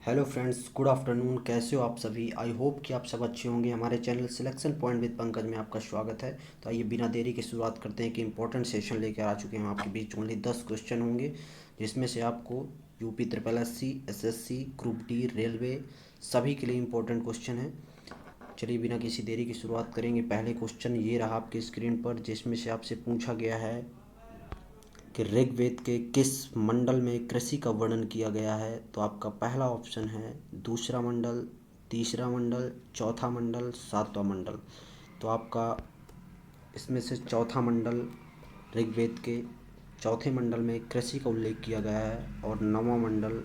Hello friends, good afternoon. कैसे हो आप सभी? आई होप कि आप सब अच्छे होंगे। हमारे channel selection point with Pankaj में आपका स्वागत है। तो आइए बिना देरी के शुरुआत करते हैं कि इंपॉर्टेंट सेशन लेकर आ चुके हैं आपके बीच। ओनली 10 क्वेश्चन होंगे जिसमें से आपको UP triple SC, SSC, group D, railway सभी के लिए इंपॉर्टेंट क्वेश्चन है। चलिए बिना किसी देरी की शुरुआत करेंगे। पहले क्वेश्चन ये रहा आपके स्क्रीन पर, जिसमें से आपसे पूछा गया है कि ऋग्वेद के किस मंडल में कृषि का वर्णन किया गया है। तो आपका पहला ऑप्शन है दूसरा मंडल, तीसरा मंडल, चौथा मंडल, सातवां मंडल। तो आपका इसमें से चौथा मंडल, ऋग्वेद के चौथे मंडल में कृषि का उल्लेख किया गया है और नौवां मंडल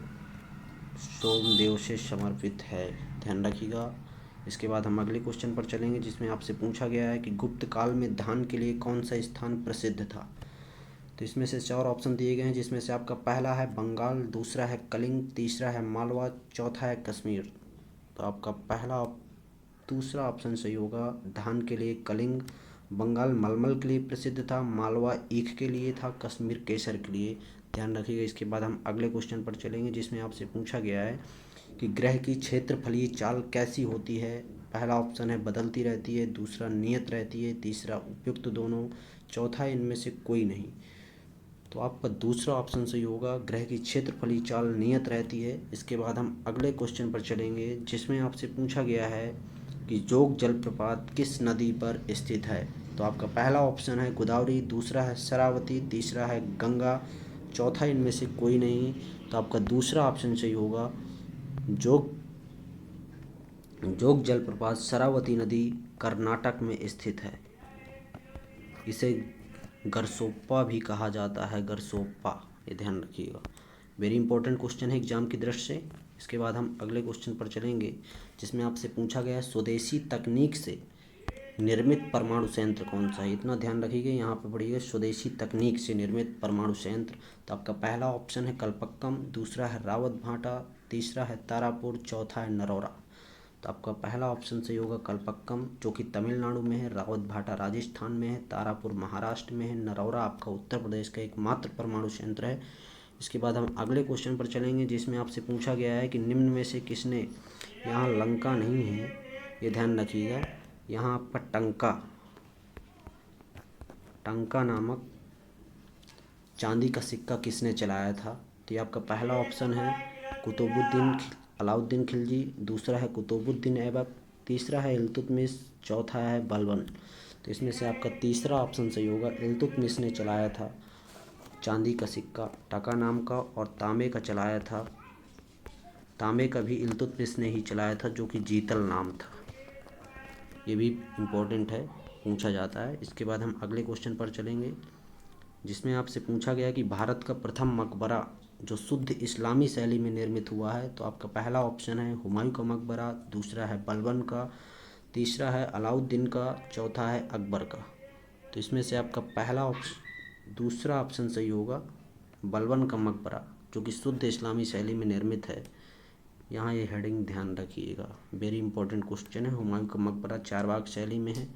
सोमदेव से समर्पित है। ध्यान रखिएगा। इसके बाद हम अगले क्वेश्चन पर चलेंगे, जिसमें आपसे पूछा गया है कि गुप्त काल में धान के लिए कौन सा स्थान प्रसिद्ध था। तो इसमें से 4 ऑप्शन दिए गए हैं, जिसमें से आपका पहला है बंगाल, दूसरा है कलिंग, तीसरा है मालवा, चौथा है कश्मीर। तो आपका दूसरा ऑप्शन सही होगा। धान के लिए कलिंग, बंगाल मलमल के लिए प्रसिद्ध था, मालवा ईख के लिए था, कश्मीर केसर के लिए। ध्यान रखिएगा। इसके बाद हम अगले क्वेश्चन पर चलेंगे, जिसमें आपसे पूछा गया है कि ग्रह की क्षेत्रफलीय चाल कैसी होती है। पहला ऑप्शन है बदलती रहती है, दूसरा नियत रहती है, तीसरा उपयुक्त दोनों, चौथा इनमें से कोई नहीं। तो आपका दूसरा ऑप्शन सही होगा। ग्रह की क्षेत्रफलीय चाल नियत रहती है। इसके बाद हम अगले क्वेश्चन पर चलेंगे, जिसमें आपसे पूछा गया है कि जोग जलप्रपात किस नदी पर स्थित है। तो आपका पहला ऑप्शन है गोदावरी, दूसरा है शरावती, तीसरा है गंगा, चौथा इनमें से कोई नहीं। तो आपका दूसरा ऑप्शन सही होगा। जोग जोग जलप्रपात शरावती नदी कर्नाटक में स्थित है। इसे गरसोप्पा भी कहा जाता है, गरसोप्पा। ये ध्यान रखिएगा। वेरी इंपॉर्टेंट क्वेश्चन है एग्जाम की दृष्टि से। इसके बाद हम अगले क्वेश्चन पर चलेंगे, जिसमें आपसे पूछा गया है स्वदेशी तकनीक से निर्मित परमाणु संयंत्र कौन सा है। इतना ध्यान रखिएगा, यहाँ पर पढ़िएगा स्वदेशी तकनीक से निर्मित परमाणु संयंत्र। तो आपका पहला ऑप्शन है कलपक्कम, दूसरा है रावत भाटा, तीसरा है तारापुर, चौथा है नरौरा। तो आपका पहला ऑप्शन सही होगा कलपक्कम, जो कि तमिलनाडु में है, रावत भाटा राजस्थान में है, तारापुर महाराष्ट्र में है, नरौरा आपका उत्तर प्रदेश का एकमात्र परमाणु संयंत्र है। इसके बाद हम अगले क्वेश्चन पर चलेंगे, जिसमें आपसे पूछा गया है कि निम्न में से किसने, यहाँ लंका नहीं है, ये ध्यान रखिएगा, यहाँ आपका टंका नामक चांदी का सिक्का किसने चलाया था। तो ये आपका पहला ऑप्शन है कुतुबुद्दीन अलाउद्दीन खिलजी, दूसरा है कुतुबुद्दीन ऐबक, तीसरा है इल्तुतमिश, चौथा है बलबन। तो इसमें से आपका तीसरा ऑप्शन सही होगा। इल्तुतमिश ने चलाया था चांदी का सिक्का टका नाम का, और तांबे का चलाया था, तांबे का भी इल्तुतमिश ने ही चलाया था, जो कि जीतल नाम था। ये भी इम्पोर्टेंट है, पूछा जाता है। इसके बाद हम अगले क्वेश्चन पर चलेंगे, जिसमें आपसे पूछा गया कि भारत का प्रथम मकबरा जो शुद्ध इस्लामी शैली में निर्मित हुआ है। तो आपका पहला ऑप्शन है हुमायूं का मकबरा, दूसरा है बलबन का, तीसरा है अलाउद्दीन का, चौथा है अकबर का। तो इसमें से आपका दूसरा ऑप्शन सही होगा, बलबन का मकबरा, जो कि शुद्ध इस्लामी शैली में निर्मित है। यहाँ ये हेडिंग ध्यान रखिएगा, वेरी इंपॉर्टेंट क्वेश्चन है। हुमायूं का मकबरा चारबाग शैली में है,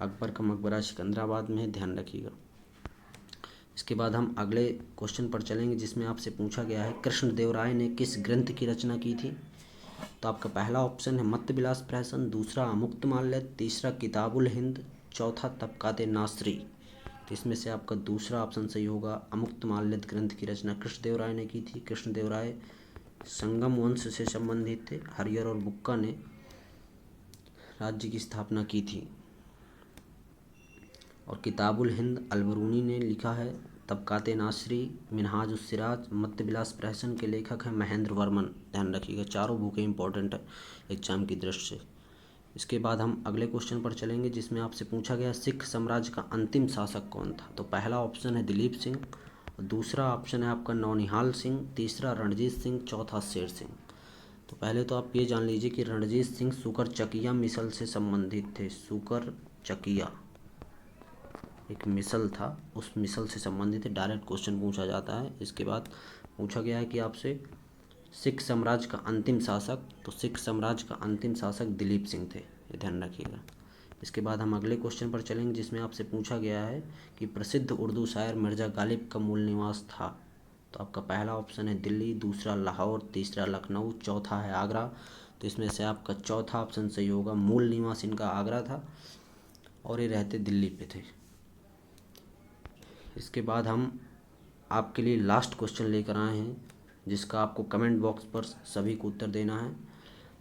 अकबर का मकबरा सिकंदराबाद में है, ध्यान रखिएगा। इसके बाद हम अगले क्वेश्चन पर चलेंगे, जिसमें आपसे पूछा गया है कृष्णदेव राय ने किस ग्रंथ की रचना की थी। तो आपका पहला ऑप्शन है मत्तविलास प्रहसन, दूसरा अमुक्तमाल्य, तीसरा किताबुल हिंद, चौथा तबकाते नासरी। तो इसमें से आपका दूसरा ऑप्शन सही होगा। अमुक्तमाल्य ग्रंथ की रचना कृष्णदेव राय ने की थी। कृष्णदेव राय संगम वंश से संबंधित थे। हरियर और बुक्का ने राज्य की स्थापना की थी। और किताबुल हिंद अलबरूनी ने लिखा है। तबकाते नासरी, मिनहाज उस सिराज, मत्तविलास प्रहसन के लेखक हैं महेंद्र वर्मन। ध्यान रखिएगा, चारों बुकें इंपॉर्टेंट है एग्जाम की दृष्टि से। इसके बाद हम अगले क्वेश्चन पर चलेंगे, जिसमें आपसे पूछा गया सिख साम्राज्य का अंतिम शासक कौन था। तो पहला ऑप्शन है दिलीप सिंह, दूसरा ऑप्शन है आपका नौनिहाल सिंह, तीसरा रणजीत सिंह, चौथा शेर सिंह। तो पहले तो आप ये जान लीजिए कि रणजीत सिंह सुकर चकिया मिसल से संबंधित थे। सुकर चकिया एक मिसल था, उस मिसल से संबंधित डायरेक्ट क्वेश्चन पूछा जाता है। इसके बाद पूछा गया है कि आपसे सिख साम्राज्य का अंतिम शासक, तो सिख साम्राज्य का अंतिम शासक दिलीप सिंह थे, ये ध्यान रखिएगा। इसके बाद हम अगले क्वेश्चन पर चलेंगे, जिसमें आपसे पूछा गया है कि प्रसिद्ध उर्दू शायर मिर्ज़ा गालिब का मूल निवास था। तो आपका पहला ऑप्शन है दिल्ली, दूसरा लाहौर, तीसरा लखनऊ, चौथा है आगरा। तो इसमें से आपका चौथा ऑप्शन सही होगा। मूल निवास इनका आगरा था और ये रहते दिल्ली पे थे। इसके बाद हम आपके लिए लास्ट क्वेश्चन लेकर आए हैं, जिसका आपको कमेंट बॉक्स पर सभी को उत्तर देना है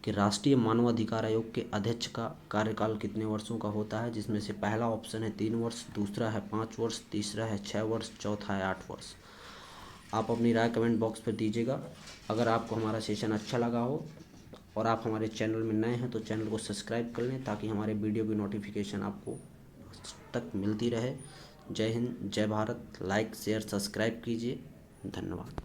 कि राष्ट्रीय मानवाधिकार आयोग के अध्यक्ष का कार्यकाल कितने वर्षों का होता है। जिसमें से पहला ऑप्शन है 3 वर्ष, दूसरा है 5 वर्ष, तीसरा है 6 वर्ष, चौथा है 8 वर्ष। आप अपनी राय कमेंट बॉक्स पर दीजिएगा। अगर आपको हमारा सेशन अच्छा लगा हो और आप हमारे चैनल में नए हैं तो चैनल को सब्सक्राइब कर लें, ताकि हमारे वीडियो की नोटिफिकेशन आपको तक मिलती रहे। जय हिंद, जय भारत। लाइक, शेयर, सब्सक्राइब कीजिए। धन्यवाद।